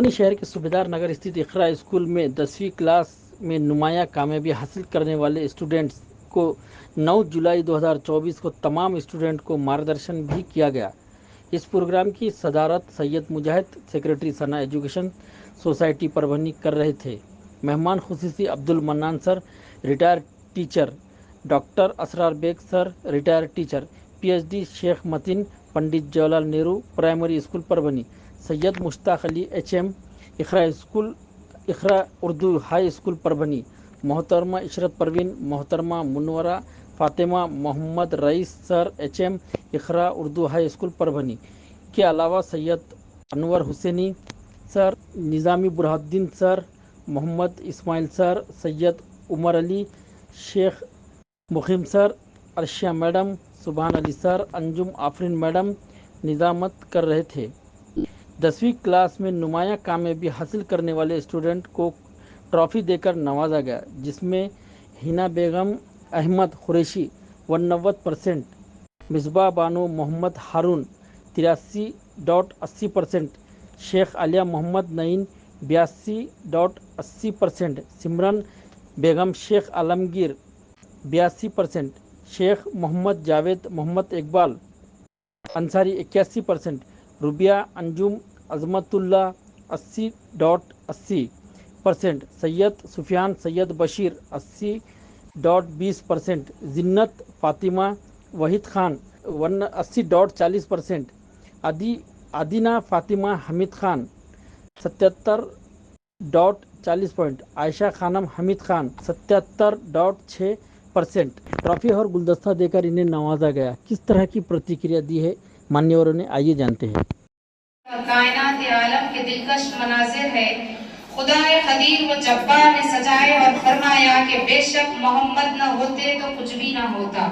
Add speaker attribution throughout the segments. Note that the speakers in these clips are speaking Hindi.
Speaker 1: बरौनी शहर के सूबेदार नगर स्थित इकरा स्कूल में 10वीं क्लास में नुमाया कामयाबी हासिल करने वाले स्टूडेंट्स को 9 जुलाई 2024 को तमाम स्टूडेंट को मार्गदर्शन भी किया गया। इस प्रोग्राम की सदारत Syed Mujahid, secretary Sana education society Parbhani कर रहे थे। मेहमान खुसूसी Abdul Mannan sir, retired teacher, doctor Asrar Baig sir, retired teacher, PhD Shaikh Mateen, Pandit Jawaharlal Nehru primary school Parbhani, Syed Mushtaq Ali HM, Iqra Urdu high school Parbhani, मोहतरमा इशरत परवीन, मोहतरमा Munawara Fatima, Mohammad Rais sir HM, Iqra Urdu high school Parbhani के अलावा Syed Anwar Husaini sir, Nizami Burhanuddin sir, Mohammad Ismail sir, Syed Umar Ali, Shaikh Mukhim sir, Arshiya madam, Subhan Ali sir, Anjum Afreen madam निज़ामत कर रहे थे। 10वीं क्लास में नुमाया कामयाबी हासिल करने वाले स्टूडेंट को ट्रॉफी देकर नवाजा गया, जिसमें हिना बेगम अहमद कुरैशी 89%, मिसबा बानो मोहम्मद हारून 83.80%, शेख आलिया मोहम्मद नईन 82.80%, सिमरन बेगम शेख आलमगीर 82%, शेख मोहम्मद जावेद मोहम्मद इकबाल अंसारी 81%, रुबिया अंजुम अजमतुल्ला 80.80%, सैयद सुफियान सैयद बशीर 80.20%, जिन्नत फातिमा वहीद खान 80.40%, आदिना फातिमा हमीद खान 77.40%, आयशा खानम हमीद खान 77.6%। ट्रॉफी और गुलदस्ता देकर इन्हें नवाजा गया। किस तरह की प्रतिक्रिया दी है मान्यवरों ने, आइए जानते हैं।
Speaker 2: कायनात आलम के दिलकश मनाजिर है, खुदाए कदीर व जब्बार ने सजाए और फरमाया कि बेशक मोहम्मद न होते तो कुछ भी ना होता।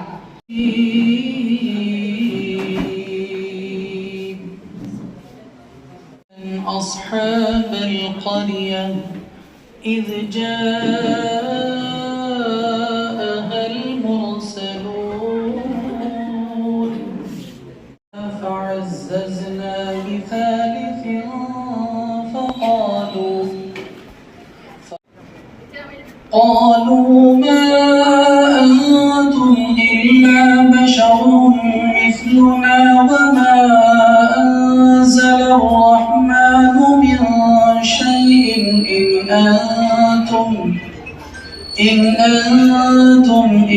Speaker 3: अस्हाब अल-क़रिया इज़ जाअहा अल-मुरसलून फ़अज़्ज़ज़ना बिथालिथिन क़ालू मा अंतुम इल्ला बशरुम मिस्लुना व मा अंज़ल अर्रहमानु मिन शैइन इन अंतुम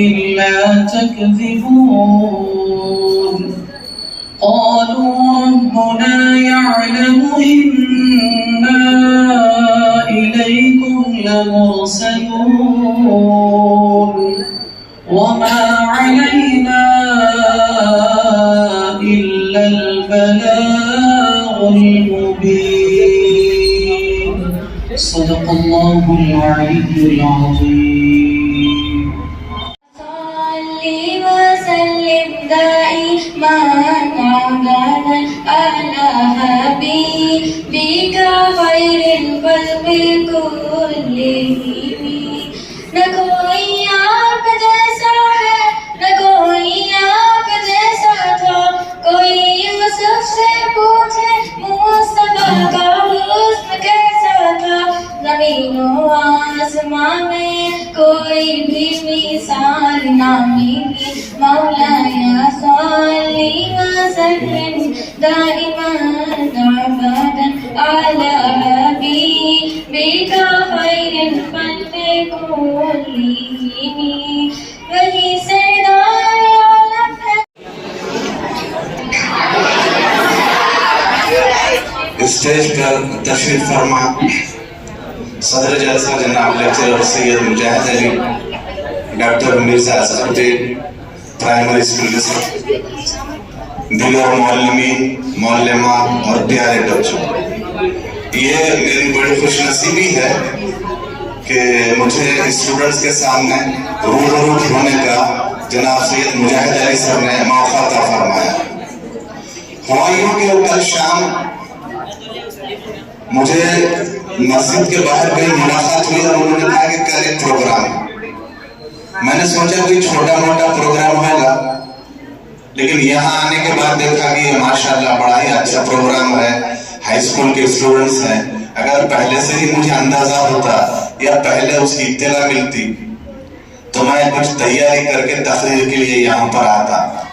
Speaker 3: इल्ला तकज़िबून क़ालू रब्बुना यअलमु इन्ना इलैकुम लमुरसलून वमा अलैना इल्ला अल-बलागुल मुबीन। सदक़ल्लाहुल अलीयुल अज़ीम।
Speaker 4: सल्ली व सल्लिम दाइमन अला हबीबिका खैरिल खल्क़ि कुल्लिहिम। न कोई आप जैसा है, न कोई आप जैसा था, कोई यूसुफ से पूछे मुस्तफा का हुस्न कैसा था। ज़मीन व आसमां में कोई भी मिसाल ना मिली। मौलाया सल्ली व सल्लिम दाइमन अबदन अला हबीबिका खैरिल खल्क़ि कुल्लिहिम। वही सरदार आलम है।
Speaker 5: स्टेज पर तशरीफ फरमा सदर जलसा जनाब lecturer Syed Mujahid Ali, doctor Mirza Asgaruddin, primary school मिस्र, दीगर मौलमीन, मौलमा और प्यारे बच्चों, ये मेरी बड़ी खुशनसीबी है कि मुझे स्टूडेंट्स के सामने रूबरू होने का जनाब सैयद मुजाहिद अली सर ने मौका अता फरमाया। हुमायूं के कल शाम मुझे मस्जिद के बाहर कहीं मुलाकात हुई और उन्होंने कहा कि कल एक प्रोग्राम। मैंने सोचा कोई छोटा मोटा प्रोग्राम होगा, लेकिन यहाँ आने के बाद देखा कि माशाल्लाह बड़ा ही अच्छा प्रोग्राम है। हाई स्कूल के स्टूडेंट्स हैं, अगर पहले से ही मुझे अंदाजा होता या पहले उसकी इत्तला मिलती तो मैं कुछ तैयारी करके तकरीर के लिए यहाँ पर आता।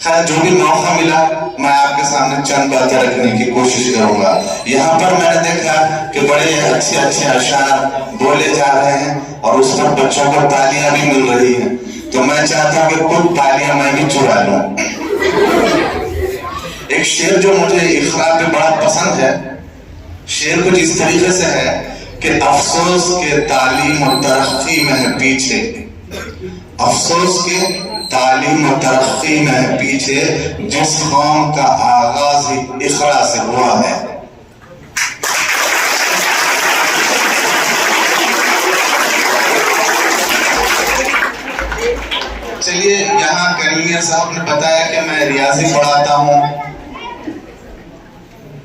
Speaker 5: खैर, जो भी मौका मिला मैं आपके सामने चंद बातें रखने की कोशिश करूंगा। यहाँ पर मैंने देखा कि बड़े अच्छे अच्छे अशार बोले जा रहे हैं और उस पर बच्चों को तालियां भी मिल रही हैं, तो मैं चाहता हूँ कि कुछ तालियां मैं भी चुरा लूं। एक शेर जो मुझे इकरा पे बड़ा पसंद है, शेर कुछ इस तरीके से है कि अफसोस के तालीम और तरक्की में है पीछे, अफसोस के तालीम और तरक्की में है पीछे, जिस कौम का आगाज ही इकरा से हुआ है। चलिए, यहाँ करीमिया साहब ने बताया कि मैं रियाजी पढ़ाता हूँ,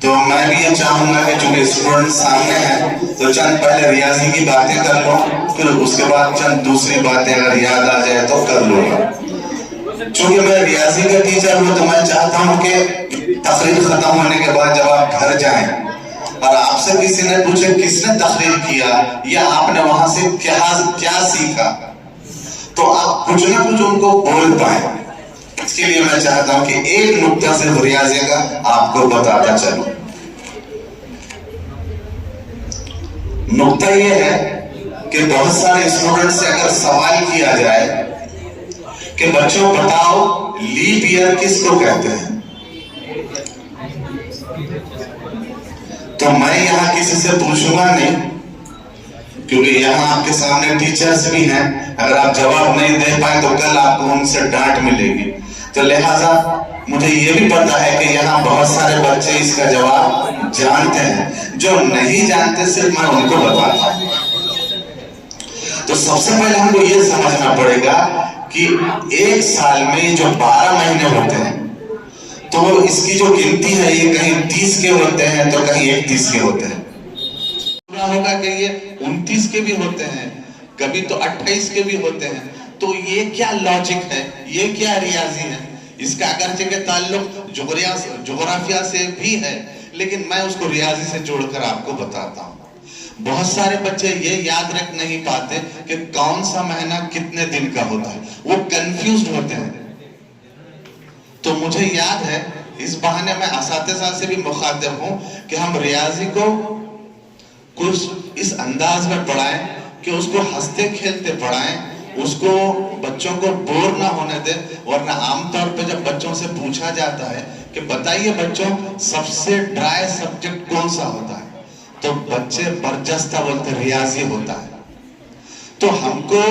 Speaker 5: तो मैं भी ये चाहूंगा कि चूंकि स्टूडेंट सामने हैं तो चंद पहले रियाजी की बातें कर लो, फिर उसके बाद चंद दूसरी बातें अगर याद आ जाए तो कर लूंगा। चूंकि मैं रियाजी का टीचर हूँ तो मैं चाहता हूँ कि तकरीर खत्म होने के बाद जब आप घर जाएं और आपसे किसी ने पूछे किसने तकरीर किया या आपने वहां से क्या सीखा, तो आप कुछ ना कुछ उनको बोल पाए। इसके लिए मैं चाहता हूं कि एक नुक्ता सिर्फ रियाजी का आपको बताता चलूं। नुक्ता यह है कि बहुत सारे स्टूडेंट से अगर सवाल किया जाए कि बच्चों बताओ लीप ईयर किसको कहते हैं, तो मैं यहां किसी से पूछूंगा नहीं, क्योंकि यहाँ आपके सामने टीचर्स भी हैं। अगर आप जवाब नहीं दे पाए तो कल आपको उनसे डांट मिलेगी। तो लिहाजा मुझे ये भी पता है कि यहाँ बहुत सारे बच्चे इसका जवाब जानते हैं, जो नहीं जानते सिर्फ मैं उनको बताता हूँ। तो सबसे पहले हमको ये समझना पड़ेगा कि एक साल में जो 12 महीने होते हैं, तो इसकी जो गिनती है ये कहीं 30 के होते हैं तो कहीं 31 के होते हैं। होगा कि ये 29 के भी होते हैं, कभी तो 28 के भी होते हैं। तो ये क्या लॉजिक है, ये क्या रियाजी है? इसका अगरचे के ताल्लुक जोग्राफिया से भी है, लेकिन मैं उसको रियाजी से जोड़कर आपको बताता हूँ। बहुत सारे बच्चे ये याद रख नहीं पाते कि कौन सा महीना कितने दिन का होता है, वो कंफ्यूज्ड होते हैं। तो मुझे याद है, इस बहाने मैं असातिज़ा से भी मुखातिब हूँ कि हम रियाजी को कुछ इस अंदाज में पढ़ाएं कि उसको हंसते खेलते पढ़ाएं, उसको बच्चों को बोर ना होने दें। वरना आमतौर पे जब बच्चों से पूछा जाता है कि बताइए बच्चों सबसे ड्राई सब्जेक्ट कौन सा होता है, तो बच्चे बरजस्ता बोलते रियाजी होता है। तो हमको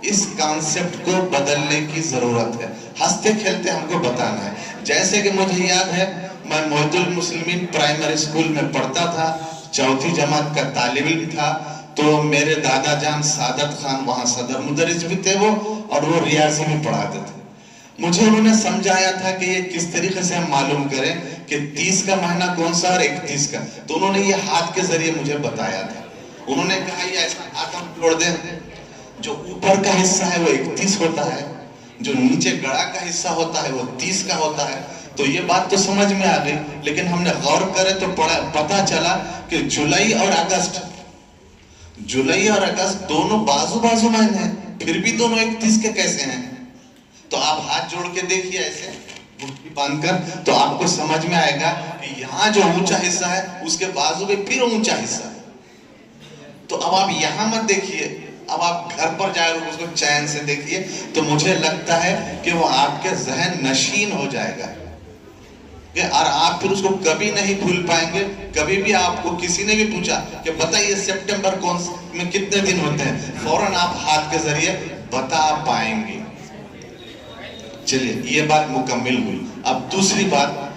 Speaker 5: इस कॉन्सेप्ट को बदलने की जरूरत है, हंसते खेलते हमको बताना है। जैसे कि मुझे याद है, मैं मोहितुल मुस्लिमीन प्राइमरी स्कूल में पढ़ता था, चौथी जमात का तालिब इल्म था, तो मेरे दादा जान सादत खान वहां सदर मुदरिस भी थे वो, और वो रियाजी भी पढ़ाते थे। मुझे उन्होंने समझाया था कि ये किस तरीके से हम मालूम करें कि 30 का महीना कौन सा और 31 का। तो उन्होंने ये हाथ के जरिए मुझे बताया था। उन्होंने कहा ये ऐसा हाथ हम जोड़ दें, जो ऊपर का हिस्सा है वो 31 होता है, जो नीचे गड़ा का हिस्सा होता है वो 30 का होता है। तो ये बात तो समझ में आ गई, लेकिन हमने गौर करे तो पता चला कि जुलाई और अगस्त दोनों बाजू बाजू महीने हैं, फिर भी दोनों 31 के कैसे हैं? तो आप हाथ जोड़ के देखिए ऐसे मुट्ठी बांधकर, तो आपको समझ में आएगा कि यहाँ जो ऊंचा हिस्सा है उसके बाजू में फिर ऊंचा हिस्सा है। तो अब आप यहाँ मत देखिए, अब आप घर पर जाकर उसको चैन से देखिए, तो मुझे लगता है कि वो आपके जहन नशीन हो जाएगा और आप फिर उसको कभी नहीं भूल पाएंगे। कभी भी आपको किसी ने भी पूछा कि बताइए सितंबर कौन में कितने दिन होते हैं, फौरन आप हाथ के जरिए बता पाएंगे। चलिए, ये बात मुकम्मिल हुई। अब दूसरी बात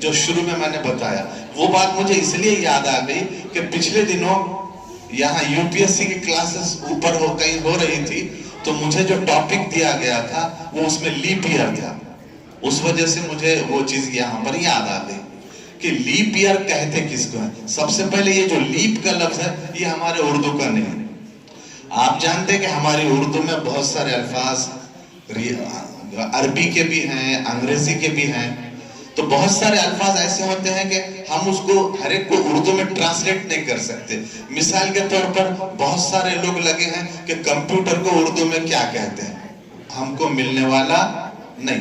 Speaker 5: जो शुरू में मैंने बताया, वो बात मुझे इसलिए याद आ गई कि पिछले दिनों यहाँ यूपीएससी की क्लासेस ऊपर कहीं हो रही थी, तो मुझे जो टॉपिक दिया गया था वो उसमें लीप ईयर था। उस वजह से मुझे वो चीज यहाँ पर याद आ गई कि लीप ईयर कहते किसको है। सबसे पहले ये जो लीप का लफ्ज है ये हमारे उर्दू का नहीं है। आप जानते हैं कि हमारी उर्दू में बहुत सारे अल्फाज अरबी के भी हैं, अंग्रेजी के भी हैं। तो बहुत सारे अल्फाज ऐसे होते हैं कि हम उसको हर एक को उर्दू में ट्रांसलेट नहीं कर सकते। मिसाल के तौर पर बहुत सारे लोग लगे हैं कि कंप्यूटर को उर्दू में क्या कहते हैं, हमको मिलने वाला नहीं।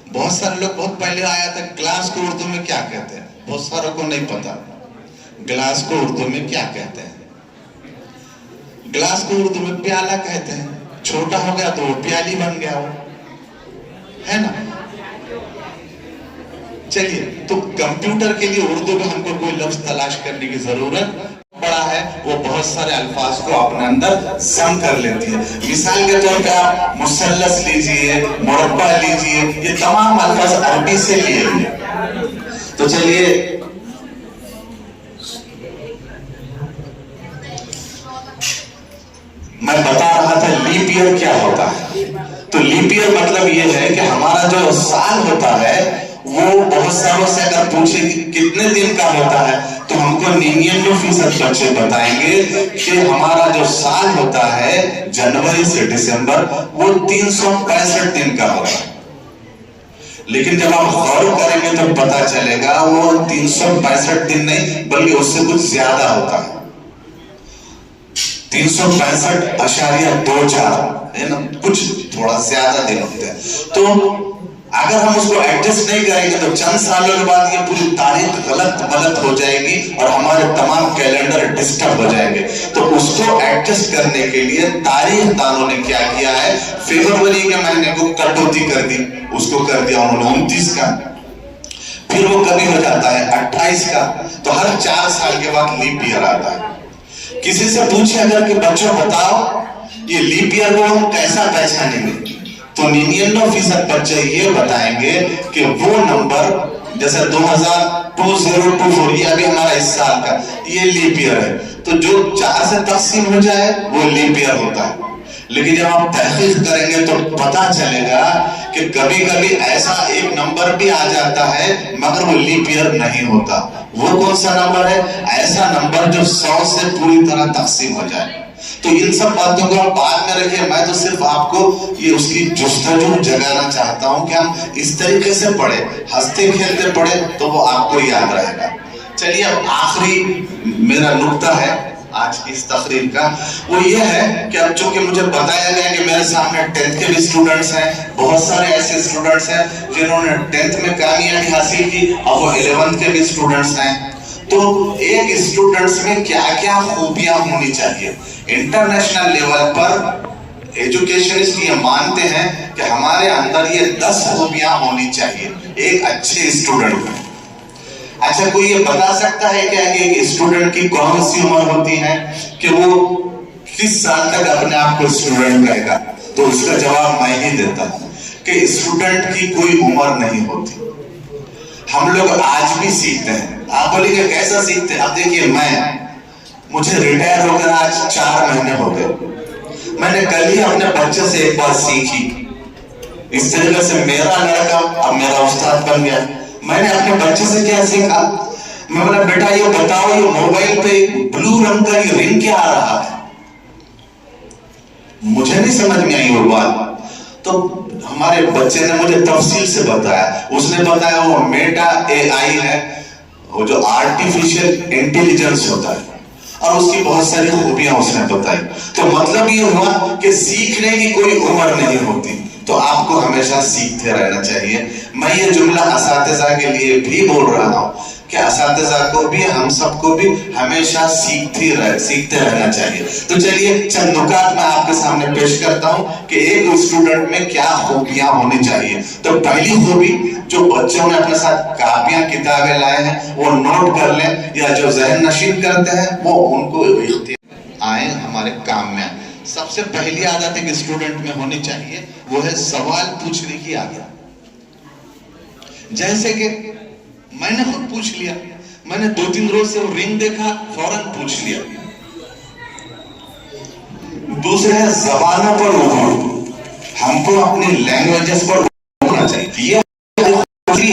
Speaker 5: बहुत सारे लोग, बहुत पहले आया था, ग्लास को उर्दू में क्या कहते हैं, बहुत सारों को नहीं पता। ग्लास को उर्दू में क्या कहते हैं? ग्लास को उर्दू में प्याला कहते हैं। छोटा हो गया तो वो प्याली बन गया, वो है ना। चलिए, तो कंप्यूटर के लिए उर्दू में हमको कोई लफ्ज तलाश करने की जरूरत पड़ा है, वो बहुत सारे अल्फाज को अपने अंदर सम कर लेती है। मिसाल के तौर पे आप मुसल्लस लीजिए, मुरब्बा लीजिए, ये तमाम अल्फाज अरबी से लिए हुए। तो चलिए, मैं बता रहा था लीप ईयर क्या होता है। तो लीप ईयर मतलब ये है कि हमारा जो साल होता है वो बहुत सालों से अगर पूछे कितने दिन का होता है तो हमको 99% बच्चे बताएंगे कि हमारा जो साल होता है जनवरी से दिसंबर वो 365 दिन का होता है। लेकिन जब आप गौर करेंगे तो पता चलेगा वो 365 दिन नहीं बल्कि उससे कुछ ज्यादा होता है। 365.24 है ना, कुछ थोड़ा ज्यादा दिन होते हैं। तो अगर हम उसको एडजस्ट नहीं करेंगे तो चंद सालों के बाद ये पूरी तारीख गलत हो जाएगी और हमारे तमाम कैलेंडर डिस्टर्ब हो जाएंगे। तो उसको एडजस्ट करने के लिए तारीख दानों ने क्या किया है, फरवरी के महीने को कटौती कर दी, उसको कर दिया उन्होंने 29 का। फिर वो कभी हो जाता है 28 का। तो हर 4 साल के बाद लीप ईयर आता है। किसी से पूछे अगर कि बच्चों बताओ ये लीप ईयर को हम कैसा पहचानेंगे, तो 99% बच्चे ये बताएंगे कि वो नंबर जैसे 2024 ये अभी हमारा इस साल का ये लीप ईयर है, तो जो 4 से तकसीम हो जाए वो लीप ईयर होता है। लेकिन जब आप तहकीक करेंगे तो पता चलेगा कि कभी कभी ऐसा एक नंबर भी आ जाता है मगर वो लीप ईयर नहीं होता। वो कौन सा नंबर है? ऐसा नंबर जो 100 से पूरी तरह तकसीम हो जाए। तो इन सब बातों को आप बाद में रखिए, मैं तो सिर्फ आपको ये उसकी जुस्तजू जगाना चाहता हूं कि हम इस तरीके से पढ़े, हंसते खेलते पढ़े तो वो आपको याद रहेगा। चलिए, अब आखिरी मेरा नुक्ता है आज की इस तकरीर का, वो ये है कि अब चूंकि मुझे बताया गया कि मेरे सामने 10th के भी स्टूडेंट्स हैं, बहुत सारे ऐसे स्टूडेंट्स हैं जिन्होंने 10th में कामयाबी हासिल की और वो 11th के भी स्टूडेंट्स हैं। तो एक स्टूडेंट्स में क्या क्या खूबियां होनी चाहिए? इंटरनेशनल लेवल पर एजुकेशनिस्ट ये मानते हैं कि हमारे अंदर ये 10 खूबियां होनी चाहिए एक अच्छे स्टूडेंट में। अच्छा, कोई ये बता सकता है क्या कि एक स्टूडेंट की कौन सी उम्र होती है कि वो किस साल तक अपने आप को स्टूडेंट कहेगा? तो उसका जवाब मैं ही देता हूं कि स्टूडेंट की कोई उम्र नहीं होती। हम लोग आज भी सीखते हैं। आप बोलेंगे कैसा सीखते हैं? अब देखिए, मुझे रिटायर होकर आज 4 महीने हो गए। मैंने कल ही अपने बच्चे से एक बात सीखी। इस तरीके से मेरा लड़का अब मेरा उस्ताद बन गया। मैंने अपने बच्चे से क्या सीखा? मैं बोला, बेटा ये बताओ, ये मोबाइल पे ब्लू रंग का ये रिंग क्या आ रहा है? मुझे नहीं समझ में आई वो बात। तो हमारे बच्चे ने मुझे तफसील से बताया। उसने बताया वो मेटा AI है, वो जो आर्टिफिशियल इंटेलिजेंस होता है, और उसकी बहुत सारी खूबियां उसने बताई। तो मतलब ये हुआ कि सीखने की कोई उम्र नहीं होती, तो आपको हमेशा सीखते रहना चाहिए। मैं ये जुमला असातिज़ा के लिए भी बोल रहा हूँ कि असातिज़ा को भी, हम सबको भी हमेशा सीखते रहना चाहिए। तो चलिए, चंद नुकात मैं आपके सामने पेश करता हूँ कि एक स्टूडेंट में क्या खूबियां होनी चाहिए। तो पहली खूबी, जो बच्चों ने अपने साथ कापियां किताबें लाए हैं वो नोट कर लें, या जो जहन नशीन करते हैं वो उनको आए हमारे काम में। सबसे पहली आदत एक स्टूडेंट में होनी चाहिए वो है सवाल पूछने की आदत। जैसे कि मैंने खुद पूछ लिया, मैंने 2-3 रोज से वो रिंग देखा, फौरन पूछ लिया। दूसरे है जबानों पर उर्दू, हमको अपनी लैंग्वेजेस पर उड़ना चाहिए। ये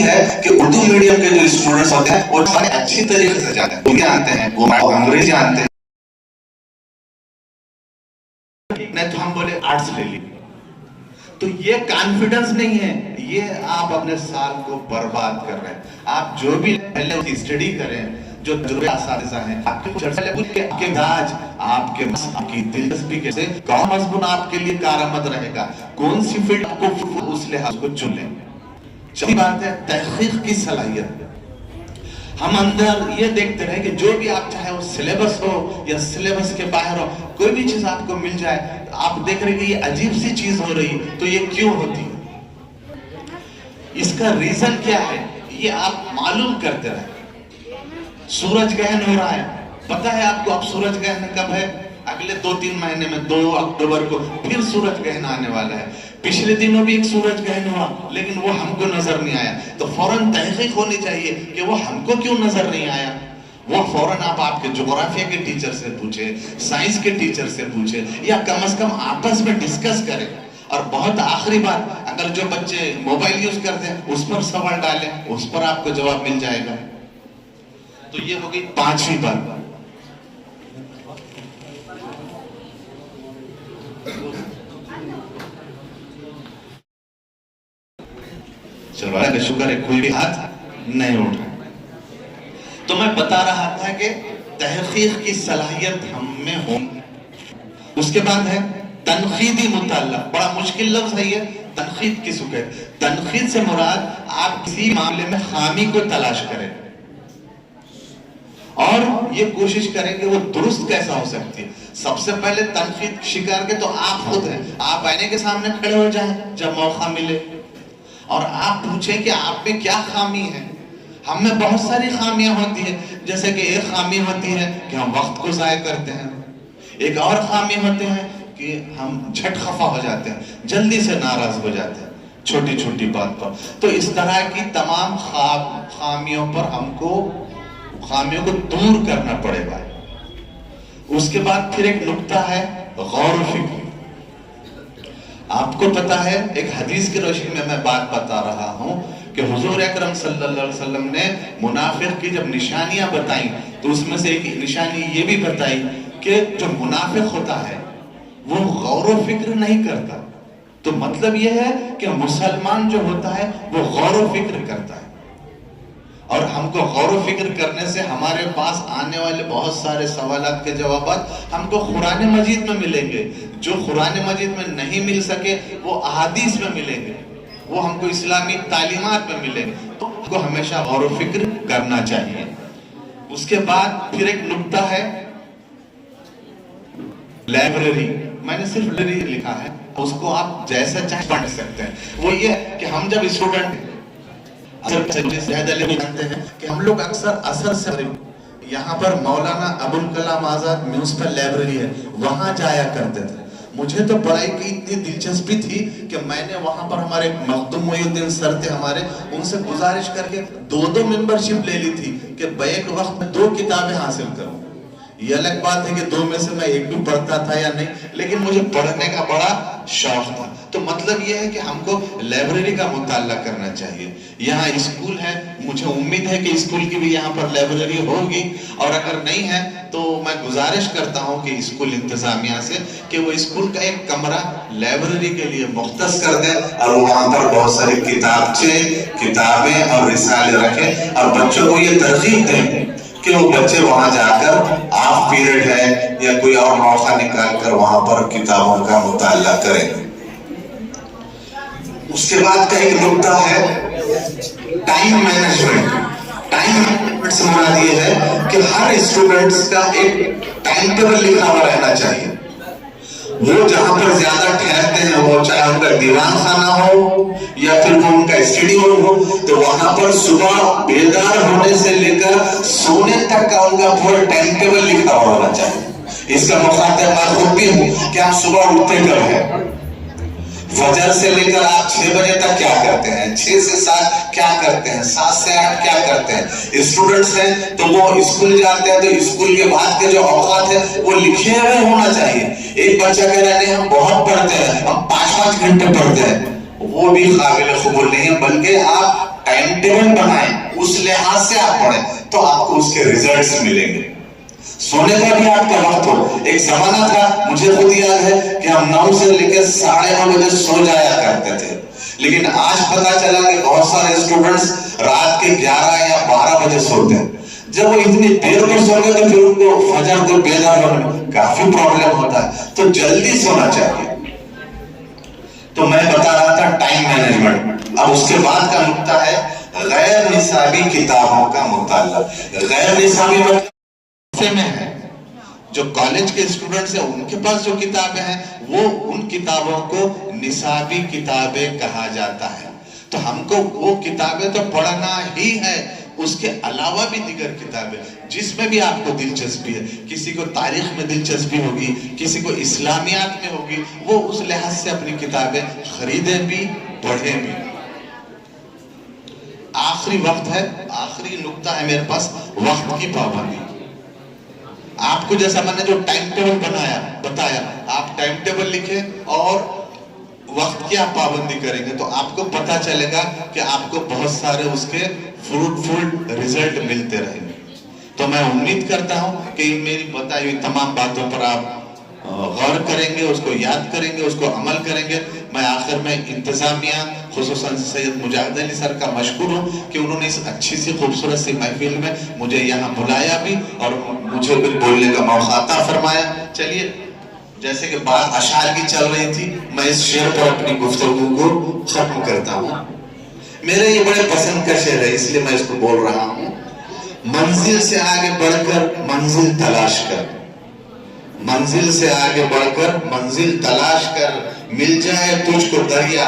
Speaker 5: है कि उर्दू मीडियम के जो स्टूडेंट्स होते हैं वो अच्छी तरीके से जानते हैं, वो जानते हैं, वो अंग्रेजी जानते हैं। नहीं तो हम बोले आर्ट्स ले ली, तो ये कॉन्फिडेंस नहीं है,
Speaker 6: ये आप अपने साल को बर्बाद कर रहे हैं। आप जो भी पहले स्टडी करें, जो तजुर्बा हैं, आपके मिजाज, आपकी दिलचस्पी के से कौन मजमून आपके लिए कारआमद रहेगा, कौन सी फील्ड आपको उस लिहाज को चुन लें। चौथी बात है तहकीक की सलाहियत। हम अंदर ये देखते रहे कि जो भी आप चाहे वो सिलेबस हो या सिलेबस के बाहर हो, कोई भी चीज आपको मिल जाए, आप देख रहे कि ये अजीब सी चीज हो रही, तो ये क्यों होती है, इसका रीजन क्या है, ये आप मालूम करते रहे। सूरज ग्रहण हो रहा है, पता है आपको अब सूरज ग्रहण कब है? अगले 2-3 महीने में 2 अक्टूबर को फिर सूरज ग्रहण आने वाला है। पिछले दिनों भी एक सूरज ग्रहण हुआ, लेकिन वो हमको नजर नहीं आया। तो फौरन तहकीक होनी चाहिए कि वो हमको क्यों नजर नहीं आया। वो फौरन आप आपके ज्योग्राफिया के टीचर से पूछे, साइंस के टीचर से पूछे, या कम से कम आपस में डिस्कस करें। और बहुत आखिरी बात, अगर जो बच्चे मोबाइल यूज करते हैं उस पर सवाल डालें, उस पर आपको जवाब मिल जाएगा। तो ये हो गई 5वीं बात। चलो शुक्र है कोई भी हाथ नहीं उठ रहा। तो मैं बता रहा था कि तहकीक की सलाहियत हम में हो। उसके बाद है तनकीदी मुताल्ला। बड़ा मुश्किल लफ्ज है ये, तनकीद किसको कहते हैं? तनकीद से मुराद आप किसी मामले में खामी को तलाश करें और ये कोशिश करें कि वो दुरुस्त कैसा हो सकती है। सबसे पहले तनकीद शिकार के तो आप खुद हैं। आप आईने के सामने खड़े हो जाएं जब मौका मिले और आप पूछें कि आप में क्या खामी है। हम में बहुत सारी खामियां होती है, जैसे कि एक खामी होती है कि हम वक्त को जाया करते हैं, एक और खामी होते हैं कि हम झट खफा हो जाते हैं, जल्दी से नाराज हो जाते हैं छोटी छोटी बात पर। तो इस तरह की तमाम खामियों पर हमको खामियों को दूर करना पड़ेगा। उसके बाद फिर एक नुक्ता है गौर फिक्र। आपको पता है, एक हदीस की रोशनी में मैं बात बता रहा हूं कि हुजूर अकरम सल्लल्लाहु अलैहि वसल्लम ने मुनाफिक की जब निशानियां बताई तो उसमें से एक निशानी ये भी बताई कि जो मुनाफिक होता है वो गौर व फिक्र नहीं करता। तो मतलब यह है कि मुसलमान जो होता है वो गौर व फिक्र करता है। और हमको गौर व फिक्र करने से हमारे पास आने वाले बहुत सारे सवालात के जवाब हमको कुरान मजीद में मिलेंगे। जो कुरान मजीद में नहीं मिल सके वो अहादीस में मिलेंगे, वो हमको इस्लामी तालीमात में मिलेंगे। तो हमको हमेशा गौर व फिक्र करना चाहिए। उसके बाद फिर एक नुक्ता है लाइब्रेरी। मैंने सिर्फ लाइब्रेरी लिखा है, उसको आप जैसा चाहे पढ़ सकते हैं। वो ये कि हम जब स्टूडेंट जानते हैं कि हम लोग अक्सर असर से यहाँ पर मौलाना अबुल कलाम आजाद म्यूनिसिपल लाइब्रेरी है, वहां जाया करते थे। मुझे तो पढ़ाई की इतनी दिलचस्पी थी कि मैंने वहां पर हमारे मखदूम मोइनुद्दीन सर थे हमारे, उनसे गुजारिश करके 2 मेंबरशिप ले ली थी कि बैक वक्त में 2 किताबें हासिल करूं। ये अलग बात है कि 2 में से मैं एक भी पढ़ता था या नहीं, लेकिन मुझे पढ़ने का बड़ा शौक था। तो मतलब ये है कि हमको लाइब्रेरी का मुताल्ला करना चाहिए। यहाँ स्कूल है, मुझे उम्मीद है कि स्कूल की भी यहाँ पर लाइब्रेरी होगी, और अगर नहीं है तो मैं गुजारिश करता हूँ कि स्कूल इंतजामिया से कि वो स्कूल का एक कमरा लाइब्रेरी के लिए मुख्तस कर दे
Speaker 5: और वहाँ पर बहुत सारी किताबें और रिसाले रखें और बच्चों को ये तरजीह दें कि वो बच्चे वहां जाकर हाफ पीरियड है या कोई और मौका निकाल कर वहां पर किताबों का मुताल्ला करें। उसके बाद का एक नुक्ता है टाइम मैनेजमेंट। टाइम मैनेजमेंट से मुराद ये है कि हर स्टूडेंट्स का एक टाइम टेबल लिखा हुआ रहना चाहिए। वो जहां पर ज्यादा ठहरते हैं, वो चाहे उनका दीवान खाना हो या फिर वो उनका स्टडी रूम हो, तो वहां पर सुबह बेदार होने से लेकर सोने तक का उनका पूरा टाइम टेबल लिखा हुआ होना चाहिए। इसका मुखातिब मैं खुद भी हूं कि आप सुबह उठते कब है, फजर से लेकर आप 6 बजे तक क्या करते हैं, 6 से 7 क्या करते हैं, 7 से 8 क्या करते हैं। स्टूडेंट्स हैं तो वो स्कूल जाते हैं, तो स्कूल के बाद के जो औकात है वो लिखे हुए होना चाहिए। एक बच्चा कह रहा है हम बहुत पढ़ते हैं, हम 5-5 घंटे पढ़ते हैं, वो भी काबिल कबूल नहीं है। बल्कि आप टाइम टेबल बनाएं, उस लिहाज से आप पढ़ें तो आपको उसके रिजल्ट्स मिलेंगे। सोने का भी आपका वक्त हो। एक जमाना था, मुझे खुद याद है कि हम 9 से लेकर 9:30 बजे सो जाया करते थे, लेकिन आज पता चला कि बहुत सारे स्टूडेंट्स रात के 11 या 12 बजे सोते हैं। जब वो इतनी देर को सोते तो फिर उनको फजर को बेदार होने में काफी प्रॉब्लम होता है, तो जल्दी सोना चाहिए। तो मैं बता रहा था टाइम मैनेजमेंट। अब उसके बाद का नुक्ता है गैर निसाबी किताबों का मुताला। गैर निसाबी में है जो कॉलेज के स्टूडेंट्स हैं उनके पास जो किताबें हैं वो उन किताबों को निसाबी किताबें कहा जाता है। तो हमको वो किताबें तो पढ़ना ही है, उसके अलावा भी दीगर किताबें जिसमें भी आपको दिलचस्पी है, किसी को तारीख में दिलचस्पी होगी, किसी को इस्लामियात में होगी, वो उस लिहाज से अपनी किताबें खरीदे भी पढ़े भी। आखिरी वक्त है, आखिरी नुक्ता है मेरे पास, वक्त की पाबंदी। आपको जैसा मैंने जो टाइम टेबल बताया, आप टाइम टेबल लिखे और वक्त की आप पाबंदी करेंगे तो आपको पता चलेगा कि आपको बहुत सारे उसके फ्रूटफुल रिजल्ट मिलते रहेंगे। तो मैं उम्मीद करता हूं कि मेरी बताई हुई तमाम बातों पर आप गौर करेंगे, उसको याद करेंगे, उसको अमल करेंगे। मैं आखिर में इंतजामिया खुसूसन सैयद मुजाहिद अली सर का मशकूर हूँ कि उन्होंने इस अच्छी सी खूबसूरत सी महफिल में मुझे यहाँ बुलाया भी और मुझे भी बोलने का मौका अता फरमाया। चलिए, जैसे कि बात अशार की चल रही थी, मैं इस शेर पर अपनी गुफ्तगू को खत्म करता हूँ। मेरे ये बड़े पसंद का शेर है इसलिए मैं इसको बोल रहा हूँ। मंजिल से आगे बढ़कर मंजिल तलाश कर, मंजिल से आगे बढ़कर मंजिल तलाश कर, मिल जाए तुझको दरिया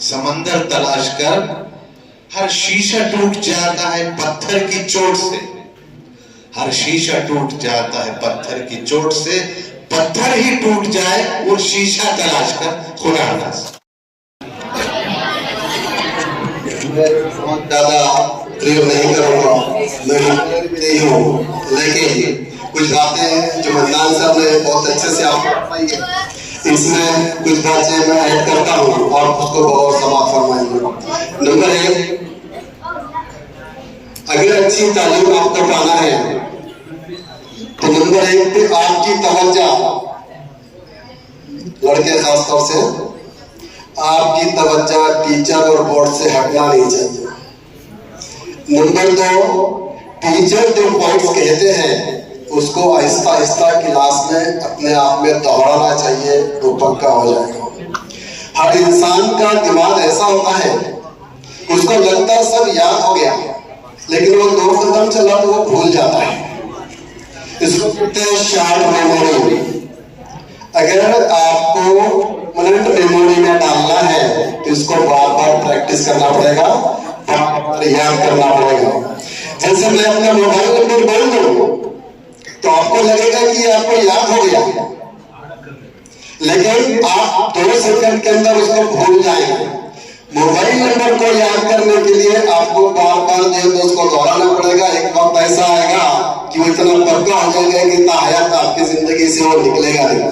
Speaker 5: समंदर तलाश कर। हर शीशा टूट जाता है पत्थर की चोट से, हर शीशा टूट जाता है पत्थर की चोट से, पत्थर ही टूट जाए और शीशा तलाश कर। खुदा हाफिज़।
Speaker 7: ज्यादा प्रयोग नहीं करूँगा, नहीं हूँ, लेकिन कुछ बातें जो मन्नान साहब ने बहुत अच्छे से आप बताई है, इसमें कुछ बातें मैं ऐड करता हूँ और उसको बहुत समाप्त फरमाएंगे। नंबर 1, अगर अच्छी तालीम आपको पाना है तो नंबर 1 पे आपकी तवज्जो, लड़के खासतौर से आपकी तवज्जो टीचर और बोर्ड से हटना नहीं चाहिए। नंबर 2, टीचर जो पॉइंट्स कहते हैं उसको आहिस्ता आहिस्ता क्लास में अपने आप में दोहराना चाहिए तो पक्का हो जाएगा। हर इंसान का दिमाग ऐसा होता है, उसको लगता है सब याद हो गया, लेकिन वो 2 कदम चला तो वो भूल जाता है। इसको कहते हैं शॉर्ट मेमोरी। अगर आपको मिनट मेमोरी में डालना है तो इसको बार बार प्रैक्टिस करना पड़ेगा, बार बार याद करना पड़ेगा। जैसे मैं अपना मोबाइल नंबर बोल दूं तो आपको लगेगा कि आपको याद हो गया, लेकिन आप 2 सेकंड के अंदर उसको भूल जाएंगे। मोबाइल नंबर को याद करने के लिए आपको बार बार जो उसको दोहराना पड़ेगा। एक वक्त ऐसा आएगा कि वो इतना पक्का हो जाएगा कि ताहयात आपकी जिंदगी से वो निकलेगा नहीं।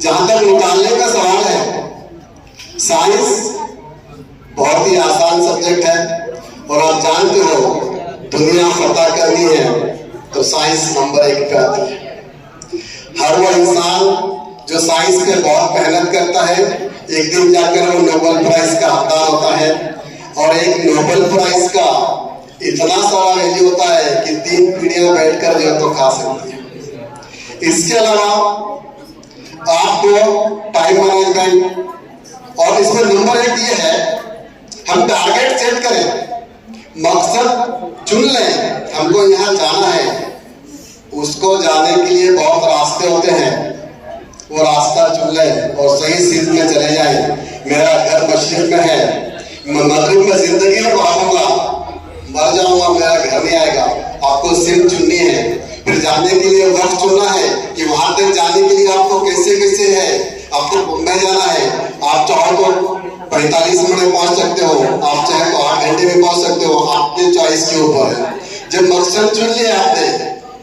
Speaker 7: जहां तक निकालने का सवाल है, साइंस बहुत ही आसान सब्जेक्ट है और आप जानते हो दुनिया फतह करनी है तो साइंस नंबर 1 पे आती है। हर वो इंसान जो साइंस पे बहुत मेहनत करता है एक दिन जाकर वो नोबेल प्राइज का हकदार होता है, और एक नोबेल प्राइज का इतना सारा वैल्यू होता है कि 3 पीढ़ियां बैठकर जो है तो खा सकती है। इसके अलावा आपको टाइम मैनेजमेंट, और इसमें नंबर 1 ये है हम टारगेट सेट करें, मकसद चुन लें। हमको यहाँ जाना है, उसको जाने के लिए बहुत रास्ते होते हैं, वो रास्ता चुन लें और सही सीध में चले जाएं। मेरा घर मशरिक में है, मगरिब में जिंदगी में भागूंगा, मर जाऊंगा, मेरा घर नहीं आएगा। आपको सिर्फ चुननी है, फिर जाने के लिए वक्त चुनना है कि वहां तक जाने के लिए आपको कैसे कैसे है। आपको मुंबई जाना है, आप चाहो तो 45 मिनट में पहुंच सकते हो, आप चाहे तो 8 घंटे में पहुंच सकते हो, आपके चॉइस के ऊपर है। जब मकसद चुन लिया आपने,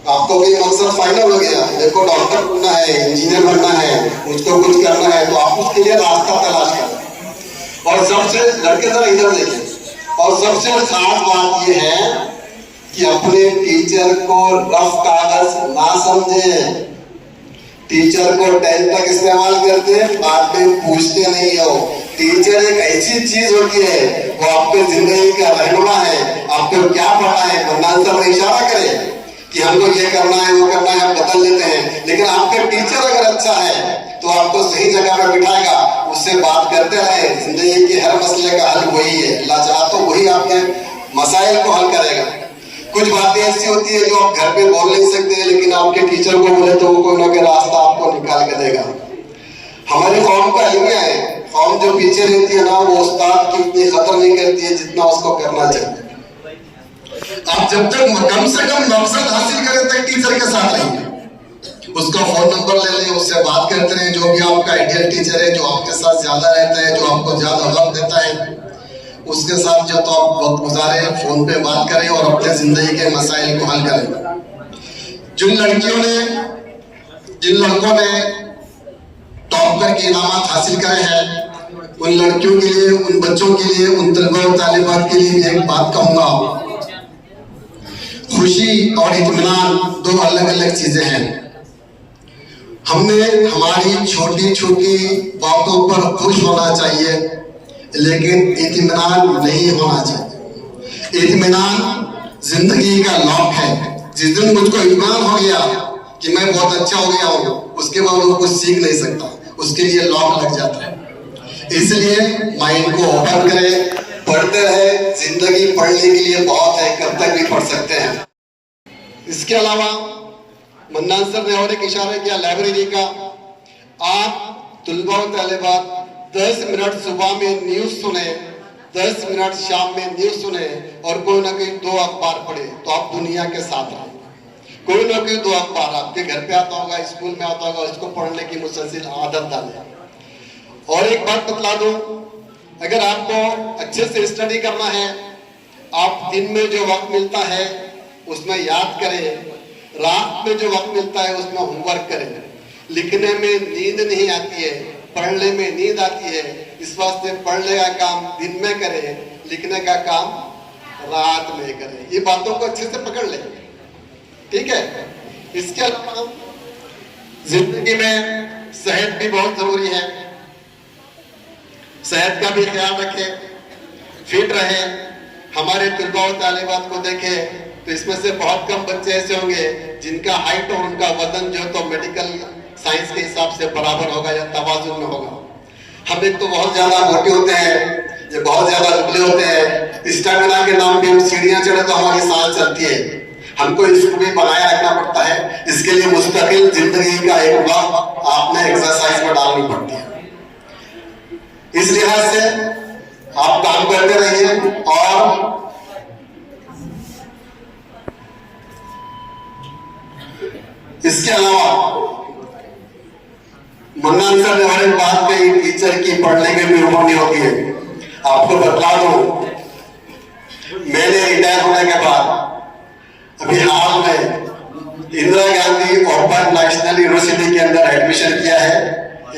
Speaker 7: आपको कोई मकसद फाइनल हो गया, देखो डॉक्टर बनना है, इंजीनियर बनना है, मुझको कुछ करना है, तो आप उसके लिए रास्ता तलाश करें। और सबसे लड़के जरा इधर देखें, और सबसे खास बात यह है कि अपने टीचर को रफ कागज ना समझे। टीचर को 10 तक इस्तेमाल करते, बाद में पूछते नहीं हो। टीचर एक ऐसी चीज होती है, वो आपके जिंदगी का रहनुमा है। आपको क्या पढ़ना है, मन्नान सर इशारा करे कि हमको ये करना है वो करना है, हम बदल लेते हैं। लेकिन आपका टीचर अगर अच्छा है तो आपको सही जगह पर बिठाएगा, उससे बात करते रहे। जिंदगी के हर मसले का हल वही है, अल्लाह चाहा तो वही आपके मसाइल को हल करेगा। कुछ बातें ऐसी होती है जो आप घर पे बोल नहीं सकते, लेकिन आपके टीचर को बोले तो वो कोई ना कोई रास्ता आपको निकाल के देगा। हमारी कौम का अलमिया है, कौम जो पीछे रहती है ना, वो उस्ताद की इतनी कदर नहीं करती है जितना उसको करना चाहिए। आप जब तक कम से कम मकसद हासिल करें तक टीचर के साथ रहिए, उसका फोन नंबर ले लें, उससे बात करते रहें। जो भी आपका आइडियल टीचर है, जो आपके साथ ज्यादा रहता है, जो आपको ज्यादा वक्त देता है, उसके साथ जो तो आप वक्त गुजारें, फोन पे बात करें और अपने जिंदगी के मसाइल को हल करें। जिन लड़कों ने टॉपर के इनामात हासिल करे हैं, उन लड़कियों के लिए, उन बच्चों के लिए, उन तलबा और तालिबात के लिए एक बात कहूंगा, खुशी और इत्मीनान दो अलग अलग चीजें हैं। हमने हमारी छोटी छोटी बातों पर खुश होना चाहिए, लेकिन इत्मीनान नहीं होना चाहिए। इत्मीनान जिंदगी का लॉक है। जिस दिन मुझको इत्मीनान हो गया कि मैं बहुत अच्छा हो गया हूँ, उसके बाद वो कुछ सीख नहीं सकता, उसके लिए लॉक लग जाता है। इसलिए माइंड को ओपन करें, पढ़ते रहे। जिंदगी पढ़ने के लिए बहुत है, कब तक भी पढ़ सकते हैं। इसके अलावा मन्नान सर ने और एक इशारा किया लाइब्रेरी का। आप तुलबा और तालिबात 10 मिनट सुबह में न्यूज सुने, 10 मिनट शाम में न्यूज सुने और कोई ना कोई 2 अखबार पढ़े, तो आप दुनिया के साथ रहें। कोई ना कोई 2 अखबार आपके घर पे आता होगा, स्कूल में आता होगा, उसको पढ़ने की मुसलसल आदत डालें। और एक बात बतला दूं, अगर आपको अच्छे से स्टडी करना है, आप दिन में जो वक्त मिलता है उसमें याद करें, रात में जो वक्त मिलता है उसमें होमवर्क करें। लिखने में नींद नहीं आती है, पढ़ने में नींद आती है। इस वास्ते पढ़ने का काम दिन में करें, लिखने का काम रात में करें। ये बातों को अच्छे से पकड़ लें, ठीक है। इसके अलावा जिंदगी में सेहत भी बहुत जरूरी है। सेहत का भी ख्याल रखें, फिट रहें। हमारे तुलबा और तालिबात को देखें तो इसमें से बहुत कम बच्चे ऐसे होंगे जिनका हाइट और उनका वजन जो तो मेडिकल साइंस के हिसाब से बराबर होगा या तवाजुन में होगा। हम एक तो बहुत ज्यादा मोटे होते हैं, ये बहुत ज्यादा दुबले होते हैं। स्टेमिना के नाम पे हम सीढ़ियां चढ़े तो हमारी सांस चलती है। हमको इसको भी बनाए रखना पड़ता है। इसके लिए मुस्तकिल जिंदगी का एक वक्त आपने एक्सरसाइज में डालनी पड़ती है। इस लिहाज से आप काम करते रहिए। और इसके अलावा मन्नान सर ने हमारे बात कही, टीचर की पढ़ने की भी उम्र नहीं होती है। आपको बतला दूं, मैंने रिटायर होने के बाद अभी हाल में Indira Gandhi open national university के अंदर एडमिशन किया है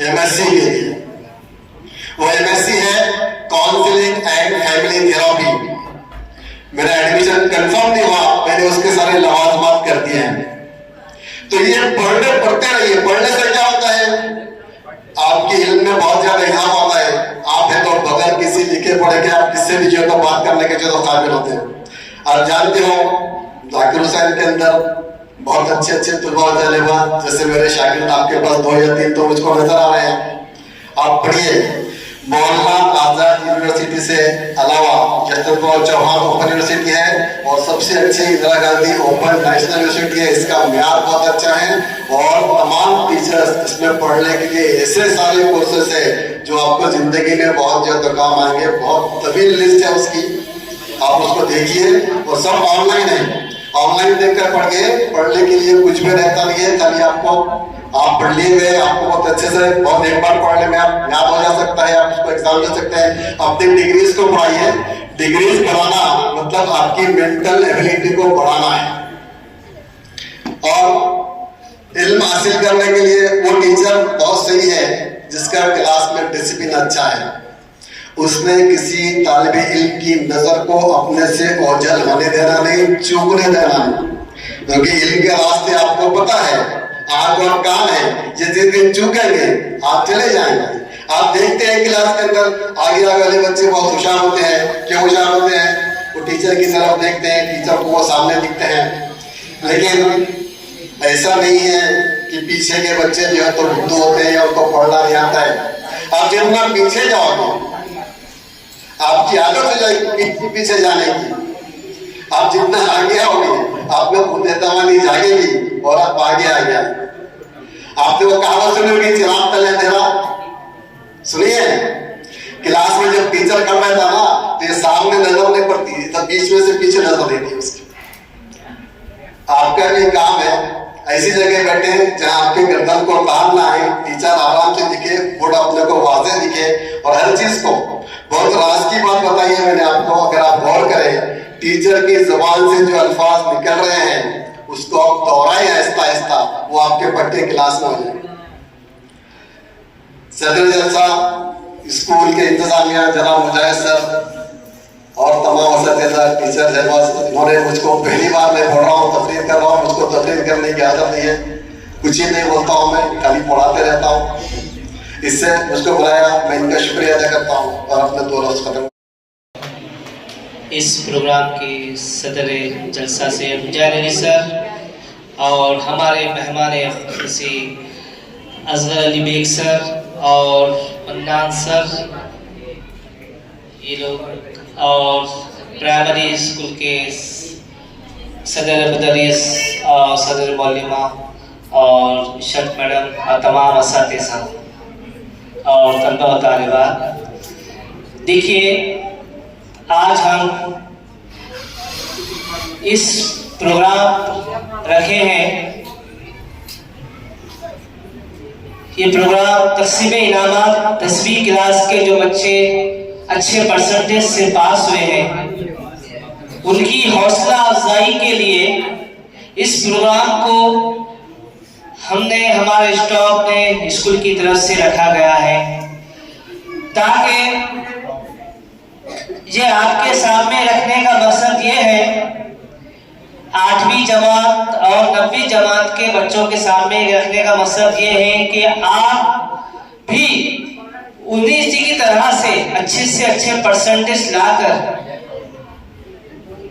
Speaker 7: एमएससी के लिए। वो एमएससी है काउंसलिंग एंड फैमिली थेरेपी। मेरा एडमिशन कंफर्म नहीं हुआ, मैंने उसके सारे लवाजमात कर दिए हैं। तो ये पढ़ते रहिए। पढ़ने से क्या होता है, आपके इल्म में बहुत ज्यादा इजाफा होता है। आप है तो बगैर किसी लिखे पढ़े के आप किससे भी जो तो बात करने के जो तो काबिल होते हैं। आप जानते हो जाकिर हुसैन के अंदर बहुत अच्छे अच्छे तुलबा तलबा, जैसे मेरे शागिर्द आपके पास 2 या 3 तो मुझको नजर आ रहे हैं। आप पढ़िए। मौलाना आजाद यूनिवर्सिटी से अलावा यशवंतराव चौहान ओपन यूनिवर्सिटी है और सबसे अच्छी Indira Gandhi open national university है। इसका म्यार बहुत अच्छा है और तमाम टीचर्स इसमें पढ़ने के लिए ऐसे सारे कोर्सेस है जो आपको जिंदगी में बहुत ज्यादा काम आएंगे। बहुत तवील लिस्ट है उसकी, आप उसको देखिए। और सब ऑनलाइन है, ऑनलाइन देखकर पढ़ने के लिए कुछ भी रहता नहीं है। खाली आपको आप पढ़ लिए हुए, आपको बहुत अच्छे से बहुत एक बार पढ़ने में आप याद हो जा सकता है, आप उसको एग्जाम दे सकते हैं। अपनी डिग्रीज को पढ़ाइए। डिग्रीज बढ़ाना मतलब आपकी मेंटल एबिलिटी को बढ़ाना है। और इल्म हासिल करने के लिए वो टीचर बहुत सही है जिसका क्लास में डिसिप्लिन अच्छा है। उसने किसी तालिब इल्म की नजर को अपने से ओझल होने देना नहीं, चूकने देना नहीं। क्योंकि इल्म के रास्ते आपको पता है, आंख और कान है, ये जिस दिन चूकेंगे आप चले जाएंगे। आप देखते हैं क्लास के अंदर आगे आगे वाले बच्चे बहुत होशियार होते हैं। क्यों होशियार होते हैं? वो टीचर की तरफ देखते हैं, टीचर को वो सामने दिखते हैं। लेकिन ऐसा नहीं है कि पीछे के बच्चे जो है तो बुद्धू होते हैं या उनको पढ़ना नहीं आता है। आप जितना पीछे जाओगे, आपकी आदत हो जाएगी पीछे जाने की। आप जितना आगे आओगे, आप में बुद्धिमानी जागेगी और आप आगे आ गया। आपने वो कहावत सुनी होगी, चिराग तले अंधेरा, सुनिए। क्लास में जब टीचर कर रहा था ना, तो ये सामने नजर नहीं पड़ती, तब बीच में से पीछे नजर देती उसकी। आपका भी काम है ऐसी जगह बैठे हैं जहां आपके गर्दन को तार ना आए, टीचर आराम से दिखे, बोर्ड अपने को वाजे दिखे, और हर चीज को बहुत राज की बात बताई है मैंने आपको। अगर आप गौर करें, टीचर की जुबान से जो अल्फाज निकल रहे हैं उसको आप दोहराएं आहिस्ता आहिस्ता, वो आपके पढ़ते क्लास में हो जाए। सदर जलसा स्कूल के इंतजामिया जनाब मुजाहिद सर और तमाम असातिज़ा टीचर है, इन्होंने मुझको पहली बार मैं पढ़ रहा हूँ, तकरीर कर रहा हूँ, मुझको तकरीर करने की आदत नहीं है, कुछ ही नहीं बोलता हूँ, मैं खाली पढ़ाते रहता हूँ। इससे मुझको बुलाया, मैं इनका शुक्रिया अदा करता हूँ और अपने 2 लफ्ज़ खत्म।
Speaker 8: इस प्रोग्राम के सदर जलसा से मुजाहिद अली सर और हमारे मेहमान खुशी असगर अली बेग सर और मन्नान सर, ये लोग, और प्राइमरी स्कूल के सदर मदरस और सदर मौलिमा और इशरत मैडम और तमाम असातिज़ा और तलबा व तालिबात। देखिए, आज हम इस प्रोग्राम रखे हैं, ये प्रोग्राम तक़सीम इनामात 10वीं क्लास के जो बच्चे अच्छे परसेंटेज से पास हुए हैं, उनकी हौसला अफजाई के लिए इस प्रोग्राम को हमने, हमारे स्टाफ ने स्कूल की तरफ से रखा गया है, ताकि ये आपके सामने रखने का मकसद ये है, 8वीं जमात और 9वीं जमात के बच्चों के सामने रखने का मकसद ये है कि आप भी 19 जी की तरह से अच्छे परसेंटेज लाकर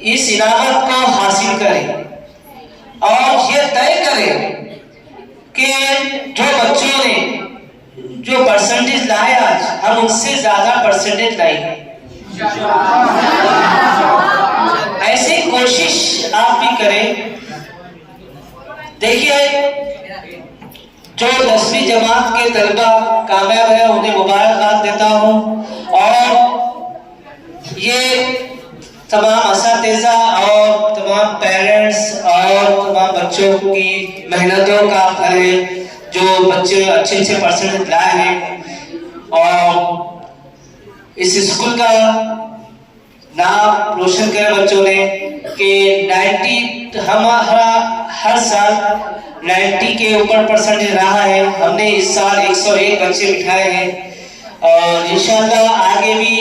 Speaker 8: इस इनामत को हासिल करें और ये तय करें कि जो बच्चों ने जो परसेंटेज लाए आज, हम उनसे ज्यादा परसेंटेज लाएंगे। ऐसी कोशिश आप भी करें। देखिए, जो 10वीं जमात के तलबा कामयाब है, उन्हें मुबारकबाद देता हूँ, और ये तमाम असातिज़ा और तमाम पेरेंट्स और तमाम बच्चों की मेहनतों का फल है, जो बच्चे अच्छे परसेंटेज लाए हैं और इस स्कूल का नाम रोशन करे बच्चों ने कि 90, हमारा हर साल 90 के ऊपर परसेंटेज रहा है। हमने इस साल 101 बच्चे बिठाए हैं और इंशाल्लाह आगे भी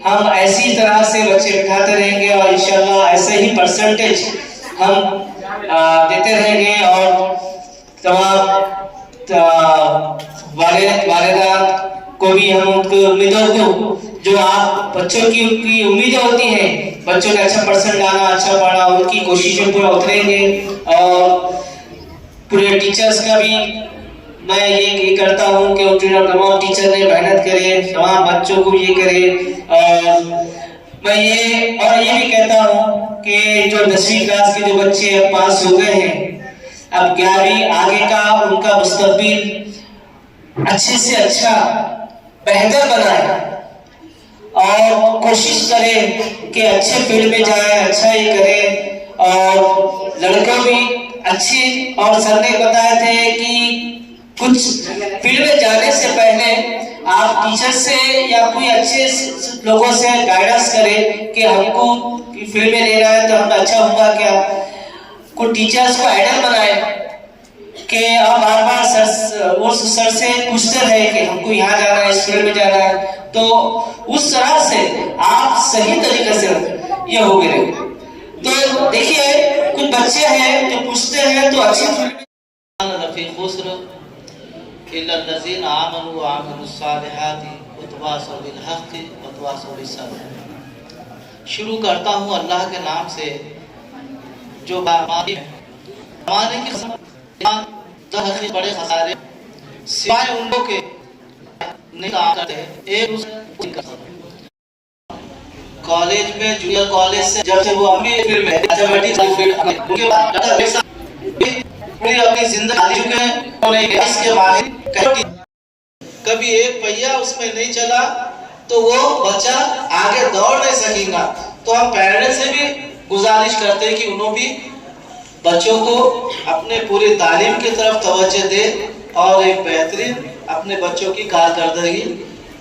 Speaker 8: हम ऐसी तरह से बच्चे बिठाते रहेंगे और इंशाल्लाह ऐसे ही परसेंटेज हम देते रहेंगे। और तमाम वालिदा को भी हम उनकी उम्मीदों को, जो आप बच्चों की उनकी उम्मीदें होती हैं, बच्चों ने अच्छा परसेंट लाना, अच्छा पढ़ा, उनकी कोशिशों पूरा उतरेंगे। और पूरे टीचर्स का भी मैं ये करता हूँ कि तमाम टीचर ने मेहनत करे, तमाम बच्चों को ये करे। और मैं ये भी कहता हूँ कि जो 10वीं क्लास के जो बच्चे अब पास हो गए हैं, अब 11वीं आगे का उनका मुस्तकबिल अच्छे से अच्छा बेहतर बनाए और कोशिश करें कि अच्छे फील्ड में जाए, अच्छा ये करें। और लड़कों भी अच्छी, और सर ने बताए थे कि कुछ फील्ड में जाने से पहले आप टीचर से या कोई अच्छे लोगों से गाइडेंस करें कि हमको फील्ड में ले रहा है तो हम अच्छा होगा क्या। कुछ टीचर्स को आइडल बनाए कि आप बार सर से पूछते रहे कि हमको यहाँ जाना है, इस फील्ड में जाना है, तो उस तरह से आप सही तरीके से ये हो गए। तो देखिए, कुछ बच्चे हैं जो पूछते हैं तो अच्छी इल्लल्लज़ीना आमनु व अमिलुस्सालिहाति वतवासौ बिल हक़्क़ि वतवासौ बिस सब्र। शुरू करता हूँ अल्लाह के नाम से जो बामानी हमारे के बड़े खसारे सिवाय उन लोगों के नहीं करते एक दूसरे कॉलेज में जूनियर कॉलेज से जब से वो अमीर फील्ड में मैथमेटिक्स फील्ड उनके बाद पूरी अपनी जिंदगी चुके हैं उन्हें इसके माहिर कभी एक पहिया उसमें नहीं चला तो वो बच्चा आगे दौड़ नहीं सकेगा। तो हम पेरेंट्स से भी गुजारिश करते हैं कि उन्होंने भी बच्चों को अपने पूरी तालीम की तरफ तवज्जो दे और एक बेहतरीन अपने बच्चों की कारकर्दगी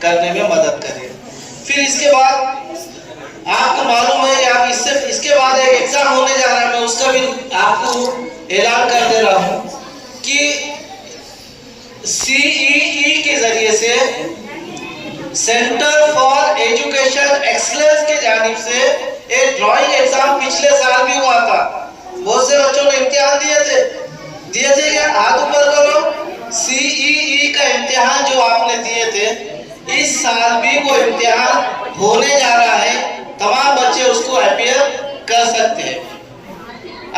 Speaker 8: करने में मदद करें। फिर इसके बाद आपको मालूम है कि आप इसके बाद एक एग्जाम होने जा रहा है, मैं उसका भी आपको ऐलान कर दे रहा हूँ कि CEE के जरिए से सेंटर फॉर एजुकेशन एक्सीलेंस की जानिब से एक ड्राइंग एग्जाम पिछले साल भी हुआ था। बहुत से बच्चों ने इम्तिहान दिए थे क्या? हाथ ऊपर करो। CEE का इम्तिहान जो आपने दिए थे इस साल भी वो इम्तिहान होने जा रहा है। तमाम बच्चे उसको अपीयर कर सकते हैं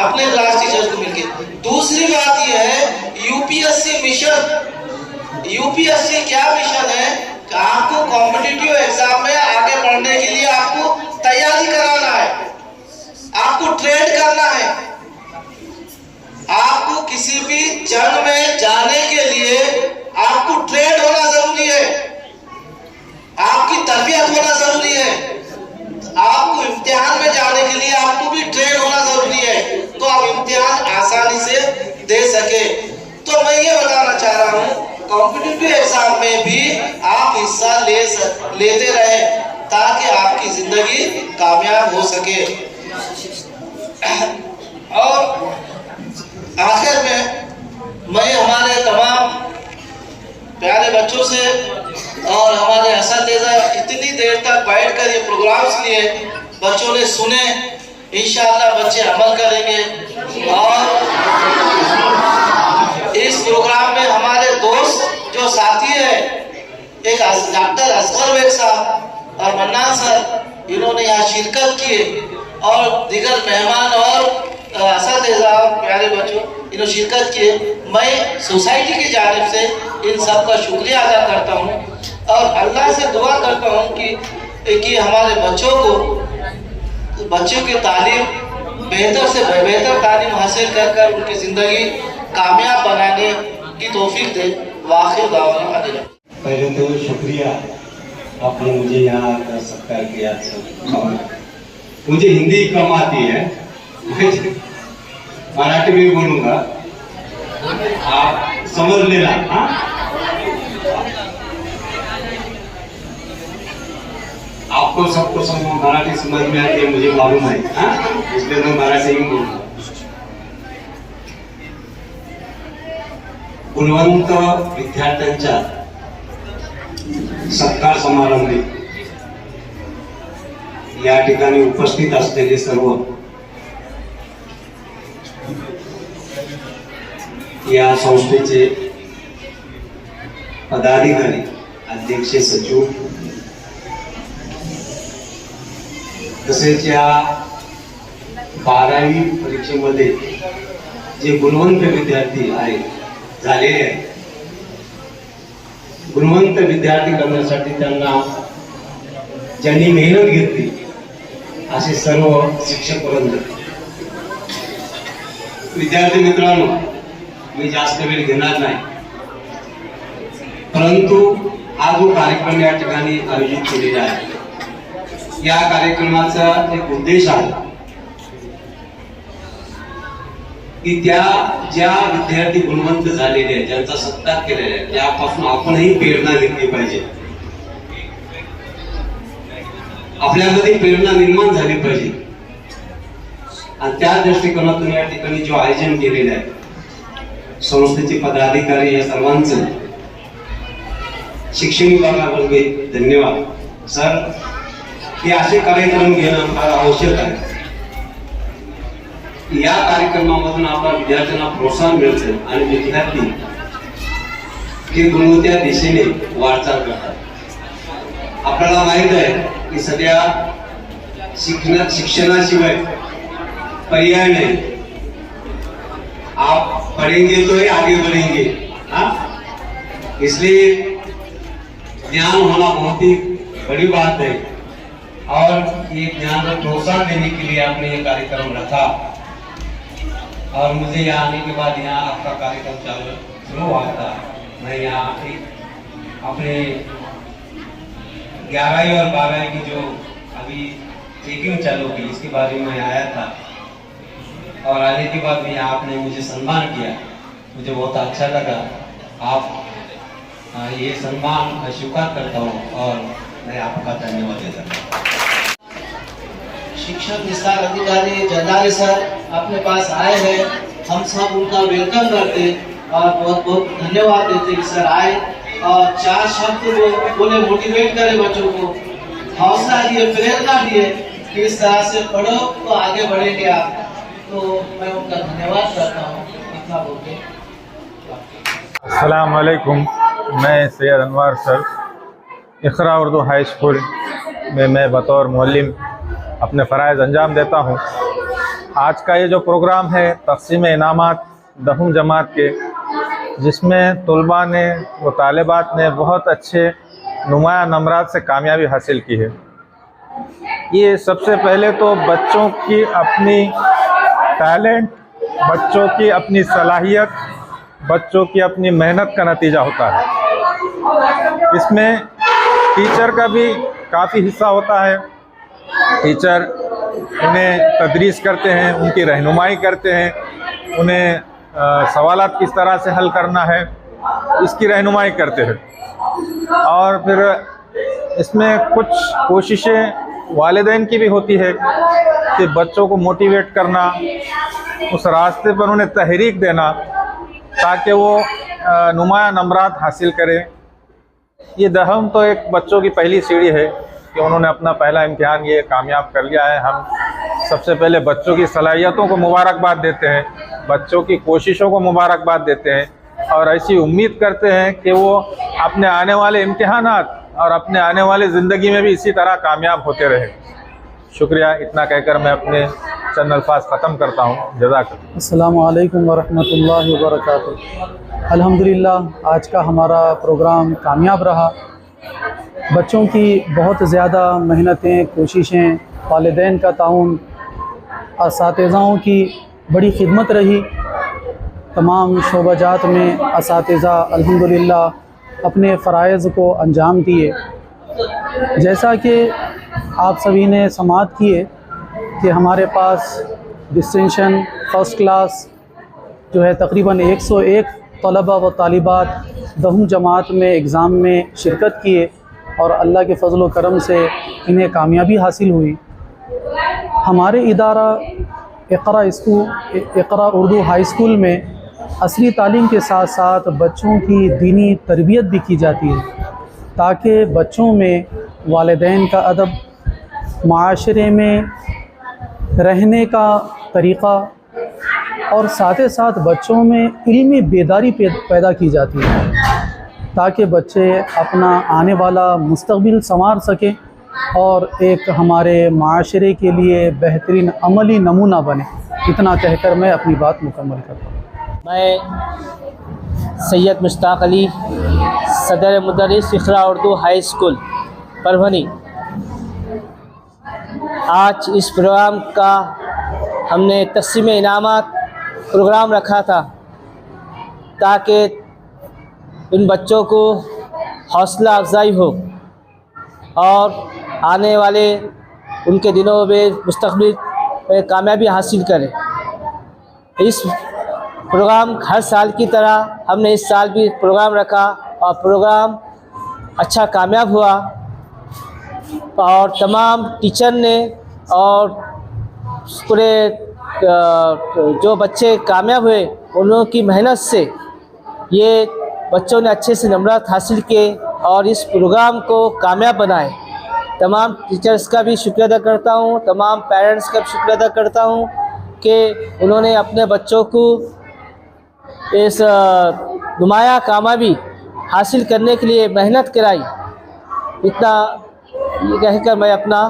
Speaker 8: अपने क्लास टीचर्स को मिलकर। दूसरी बात यह है यूपीएससी मिशन। यूपीएससी क्या मिशन है कि आपको कॉम्पिटिटिव एग्जाम में आगे बढ़ने के लिए आपको तैयारी कराना है, आपको ट्रेन करना है। आपको किसी भी जंग में जाने के लिए आपको ट्रेन होना जरूरी है, आपकी तरबियत होना जरूरी है। आपको इम्तिहान में जाने के लिए आपको भी ट्रेन होना जरूरी है तो आप इम्तिहान आसानी से दे सके। तो मैं ये बताना चाह रहा हूँ कॉम्पिटिटिव एग्जाम में भी आप हिस्सा लेते रहे ताकि आपकी जिंदगी कामयाब हो सके। और आखिर में मैं हमारे तमाम प्यारे बच्चों से और हमारे असातिज़ा इतनी देर तक बैठकर ये प्रोग्राम्स लिए बच्चों ने सुने, इंशाअल्लाह बच्चे अमल करेंगे। और इस प्रोग्राम में हमारे दोस्त जो साथी है एक डॉक्टर असगर बेग साहब और मन्नान सर, इन्होंने यहाँ शिरकत की और दिगर मेहमान और असातिज़ा प्यारे बच्चों इन्होंने शिरकत किए। मैं सोसाइटी की जानिब से इन सब का शुक्रिया अदा करता हूँ और अल्लाह से दुआ करता हूँ कि हमारे बच्चों की तालीम बेहतर से बेहतर तालीम हासिल कर उनकी ज़िंदगी कामयाब बनाने की तौफीक दे। वाखिर दावाना अल्हम्दुलिल्लाह।
Speaker 9: पहले तो शुक्रिया आपने मुझे यहाँ आकर सत्कार किया और मुझे हिंदी कम आती है, मराठी में बोलूँगा, आप समझ लेना। हाँ, आपको सबको मराठी समझ में आती है मुझे मालूम है, हाँ? इसलिए मैं मराठी में बोलूँगा। गुणवंत विद्यार्थ्यांच्या सत्कार समारंभी या ठिकाणी उपस्थित असलेले सर्व या संस्थेचे पदाधिकारी, अध्यक्ष, सचिव, तसेच या 12वी परीक्षेमध्ये जे गुणवंत विद्यार्थी झालेले आहेत, गुणवंत विद्यार्थी करण्यासाठी त्यांना ज्यांनी मेहनत घेतली असे सर्व शिक्षक वृंद, विद्यार्थी मित्रांनो, मी जास्त वेळ घेणार नाही, परंतु हा जो कार्यक्रम या ठिकाणी आयोजित केलेला आहे या कार्यक्रमाचा एक उद्देश आहे की ज्या विद्यार्थी गुणवंत झालेले आहेत, ज्यांचा सत्कार केलेला आहे, त्यापासून आपणही प्रेरणा घेतली पाहिजे, आपल्यामध्ये प्रेरणा निर्माण झाली पाहिजे। आणि त्या दृष्टिकोनातून या ठिकाणी जो आयोजन केलेलं आहे संस्थेचे पदाधिकारी या सर्वांचं शिक्षण विभागाकडे धन्यवाद। सर, हे असे कार्यक्रम घेणं फार आवश्यक आहे। या कार्यक्रमामधून आपल्या विद्यार्थ्यांना प्रोत्साहन मिळतं आणि विद्यार्थी की गुणवत्ता दिशेने वाटचाल करतात. आपल्याला माहित आहे की सध्या शिक्षणाशिवाय पर्याय नहीं. आप पढ़ेंगे तो ही आगे बढ़ेंगे. हाँ, इसलिए ज्ञान होना बहुत ही बड़ी बात है और ये ज्ञान को प्रोत्साहन देने के लिए आपने ये कार्यक्रम रखा. और मुझे यहाँ आने के बाद यहाँ आपका कार्यक्रम शुरू हुआ था. मैं यहाँ अपने 11वीं और 12वीं की जो अभी चेकिंग चालू की इसके बारे में आया था और आने के बाद भी आपने मुझे सम्मान किया. मुझे बहुत अच्छा लगा. आप ये सम्मान स्वीकार करता हूँ और मैं आपका धन्यवाद देता हूँ.
Speaker 8: शिक्षक विस्तार अधिकारी जरदारी सर अपने पास आए हैं. हम सब उनका वेलकम करते और बहुत बहुत धन्यवाद देते कि सर आए और 4 शब्द वो बोले, मोटिवेट करे बच्चों को, हौसला दिए, प्रेरणा दिए कि इस तरह से पढ़ो तो आगे बढ़ेंगे आप. तो मैं उनका धन्यवाद करता हूँ. इतना बोलते.
Speaker 10: अस्सलाम वालेकुम. मैं सैयद अनवर सर इकरा उर्दू हाई स्कूल में मैं बतौर मुअल्लिम अपने फ़राइज़ अंजाम देता हूँ. आज का ये जो प्रोग्राम है तक़सीम इनामात 10वीं जमात के, जिसमें तलबा ने व तालिबात ने बहुत अच्छे नुमाया नंबरात से कामयाबी हासिल की है. ये सबसे पहले तो बच्चों की अपनी टैलेंट, बच्चों की अपनी सलाहियत, बच्चों की अपनी मेहनत का नतीजा होता है. इसमें टीचर का भी काफ़ी हिस्सा होता है. टीचर उन्हें तदरीस करते हैं, उनकी रहनुमाई करते हैं, उन्हें सवालात किस तरह से हल करना है इसकी रहनुमाई करते हैं. और फिर इसमें कुछ कोशिशें वालिदैन की भी होती है कि बच्चों को मोटिवेट करना, उस रास्ते पर उन्हें तहरीक देना ताकि वो नुमाया नंबरात हासिल करें. ये 10वीं तो एक बच्चों की पहली सीढ़ी है कि उन्होंने अपना पहला इम्तिहान ये कामयाब कर लिया है. हम सबसे पहले बच्चों की सलाहियतों को मुबारकबाद देते हैं, बच्चों की कोशिशों को मुबारकबाद देते हैं और ऐसी उम्मीद करते हैं कि वो अपने आने वाले इम्तिहानात और अपने आने वाली ज़िंदगी में भी इसी तरह कामयाब होते रहे. शुक्रिया. इतना कहकर मैं अपने चंद अल्फाज ख़त्म करता हूँ. जज़ाकल्लाह.
Speaker 11: अस्सलामु अलैकुम वरहमतुल्लाहि वबरकातुहू. अल्हम्दुलिल्लाह आज का हमारा प्रोग्राम कामयाब रहा. बच्चों की बहुत ज़्यादा मेहनतें, कोशिशें, वालिदैन का ताउन, असातिज़ाओं की बड़ी खिदमत रही. तमाम शोबाजात में असातिज़ा अल्हम्दुलिल्लाह अपने फ़राइज़ को अंजाम दिए. जैसा कि आप सभी ने समाअत किए कि हमारे पास डिस्टिंक्शन फ़र्स्ट क्लास जो है तकरीबन 101 तलबा व तालिबात 10वीं जमात में एग्ज़ाम में शिरकत किए और अल्लाह के फ़ज़ल व करम से इन्हें कामयाबी हासिल हुई. हमारे इदारा इक़रा उर्दू हाई स्कूल में असली तालीम के साथ साथ बच्चों की दीनी तरबियत भी की जाती है ताकि बच्चों में वालिदैन का अदब, माशरे में रहने का तरीक़ा और साथ ही साथ बच्चों में इल्मी बेदारी पैदा की जाती है ताकि बच्चे अपना आने वाला मुस्तक़बिल संवार सकें और एक हमारे माशरे के लिए बेहतरीन अमली नमूना बने. इतना कहकर मैं अपनी बात मुकम्मल करता हूँ.
Speaker 8: मैं सैयद मुश्ताक अली, सदर मुदर्रिस इक़रा उर्दू हाई स्कूल परभनी. आज इस प्रोग्राम का हमने तक़सीम इनामात प्रोग्राम रखा था ताकि इन बच्चों को हौसला अफजाई हो और आने वाले उनके दिनों में मुस्तक़बिल में कामयाबी हासिल करें. इस प्रोग्राम हर साल की तरह हमने इस साल भी प्रोग्राम रखा और प्रोग्राम अच्छा कामयाब हुआ और तमाम टीचर ने और पूरे जो बच्चे कामयाब हुए उन लोगों की मेहनत से ये बच्चों ने अच्छे से नंबरात हासिल किए और इस प्रोग्राम को कामयाब बनाए. तमाम टीचर्स का भी शुक्रिया अदा करता हूँ, तमाम पेरेंट्स का भी शुक्रिया अदा करता हूँ कि उन्होंने अपने बच्चों को इस नुमाया कामयाबी हासिल करने के लिए मेहनत कराई। इतना कहकर मैं अपना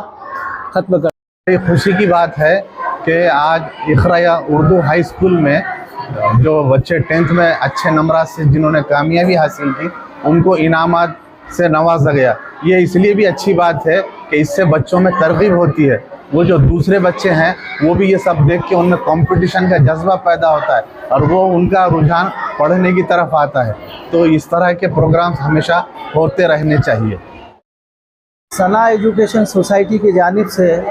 Speaker 8: ख़त्म कर।
Speaker 10: ये खुशी की बात है कि आज इखरा उर्दू हाई स्कूल में जो बच्चे 10th में अच्छे नंबर से जिन्होंने कामयाबी हासिल की उनको इनामात से नवाजा गया। ये इसलिए भी अच्छी बात है कि इससे बच्चों में तरगीब होती है। वो जो दूसरे बच्चे हैं वो भी ये सब देख के उनमें कंपटीशन का जज्बा पैदा होता है और वो उनका रुझान पढ़ने की तरफ आता है। तो इस तरह के प्रोग्राम्स हमेशा होते रहने चाहिए।
Speaker 11: सना एजुकेशन सोसाइटी की जानिब से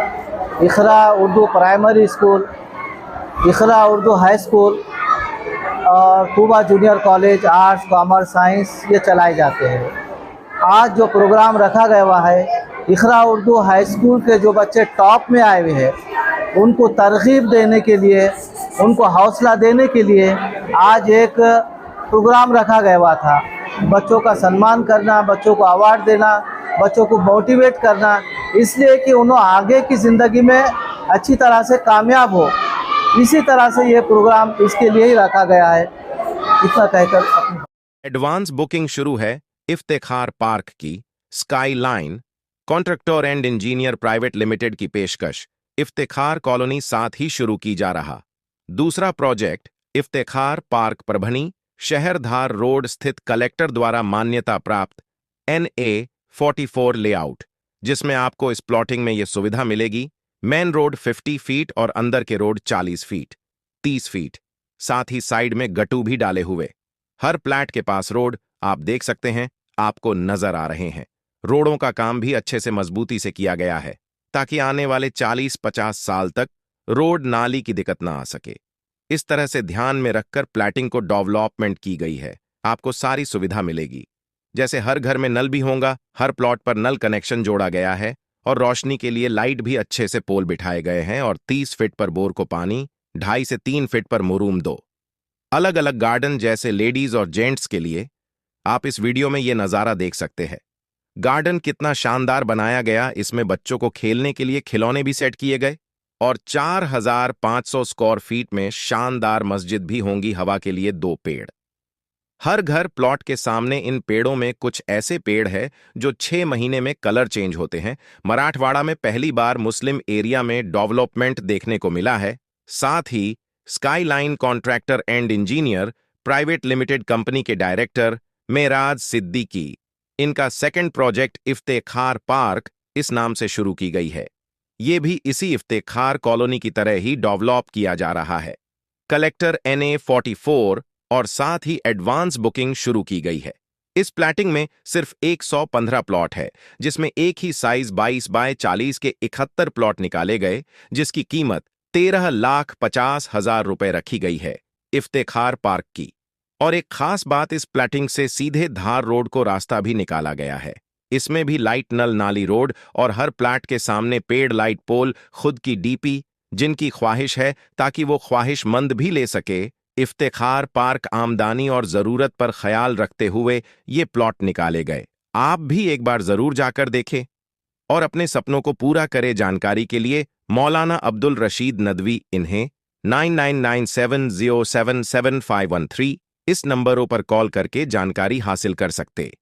Speaker 11: Iqra Urdu primary school, Iqra Urdu high school और Tuba junior college arts commerce science ये चलाए जाते हैं। आज जो प्रोग्राम रखा गया हुआ है, इखरा उर्दू हाई स्कूल के जो बच्चे टॉप में आए हुए हैं उनको तरगीब देने के लिए, उनको हौसला देने के लिए आज एक प्रोग्राम रखा गया हुआ था। बच्चों का सम्मान करना, बच्चों को अवार्ड देना, बच्चों को मोटिवेट करना, इसलिए कि उन्होंने आगे की ज़िंदगी में अच्छी तरह से कामयाब हो। इसी तरह से ये प्रोग्राम इसके लिए ही रखा गया है। इतना कहकर
Speaker 12: एडवांस बुकिंग शुरू है इफ्तिखार पार्क की। Sky line contractor and engineer private limited की पेशकश इफ्तिखार कॉलोनी साथ ही शुरू की जा रहा। दूसरा प्रोजेक्ट इफ्तिखार पार्क परभनी शहरधार रोड स्थित कलेक्टर द्वारा मान्यता प्राप्त NA 44 लेआउट, जिसमें आपको इस प्लॉटिंग में यह सुविधा मिलेगी। मेन रोड 50 फीट और अंदर के रोड 40 फीट 30 फीट, साथ ही साइड में गट्टू भी डाले हुए। हर प्लैट के पास रोड आप देख सकते हैं, आपको नजर आ रहे हैं। रोडों का काम भी अच्छे से मजबूती से किया गया है ताकि आने वाले 40-50 साल तक रोड नाली की दिक्कत ना आ सके। इस तरह से ध्यान में रखकर प्लैटिंग को डेवलपमेंट की गई है। आपको सारी सुविधा मिलेगी, जैसे हर घर में नल भी होगा। हर प्लॉट पर नल कनेक्शन जोड़ा गया है और रोशनी के लिए लाइट भी अच्छे से पोल बिठाए गए हैं और 30 फीट पर बोर को पानी, 2.5 से 3 फीट पर मुरूम 2। अलग अलग गार्डन जैसे लेडीज और जेंट्स के लिए आप इस वीडियो में ये नज़ारा देख सकते हैं। गार्डन कितना शानदार बनाया गया। इसमें बच्चों को खेलने के लिए खिलौने भी सेट किए गए और 4500 स्क्वायर फीट में शानदार मस्जिद भी होंगी। हवा के लिए 2 पेड़। हर घर प्लॉट के सामने इन पेड़ों में कुछ ऐसे पेड़ है जो 6 महीने में कलर चेंज होते हैं। मराठवाड़ा में पहली बार मुस्लिम एरिया में डेवलपमेंट देखने को मिला है। साथ ही Skyline contractor and engineer private limited company के डायरेक्टर मेराज सिद्दीकी, इनका सेकंड प्रोजेक्ट इफ्तिखार पार्क इस नाम से शुरू की गई है। ये भी इसी इफ्तिखार कॉलोनी की तरह ही डेवलप किया जा रहा है। कलेक्टर NA 44 और साथ ही एडवांस बुकिंग शुरू की गई है। इस प्लैटिंग में सिर्फ 115 प्लॉट है, जिसमें एक ही साइज 22 बाय 40 के 71 प्लॉट निकाले गए, जिसकी कीमत 13,50,000 रुपए रखी गई है इफ्तिखार पार्क की। और एक खास बात, इस प्लैटिंग से सीधे धार रोड को रास्ता भी निकाला गया है। इसमें भी लाइट नल नाली रोड और हर प्लैट के सामने पेड़ लाइट पोल, खुद की DP, जिनकी ख्वाहिश है ताकि वो ख्वाहिशमंद भी ले सके। इफ्तिखार पार्क आमदनी और ज़रूरत पर ख्याल रखते हुए ये प्लॉट निकाले गए। आप भी एक बार ज़रूर जाकर देखें और अपने सपनों को पूरा करें। जानकारी के लिए मौलाना अब्दुल रशीद नदवी, इन्हें 9997077513 इस नंबरों पर कॉल करके जानकारी हासिल कर सकते।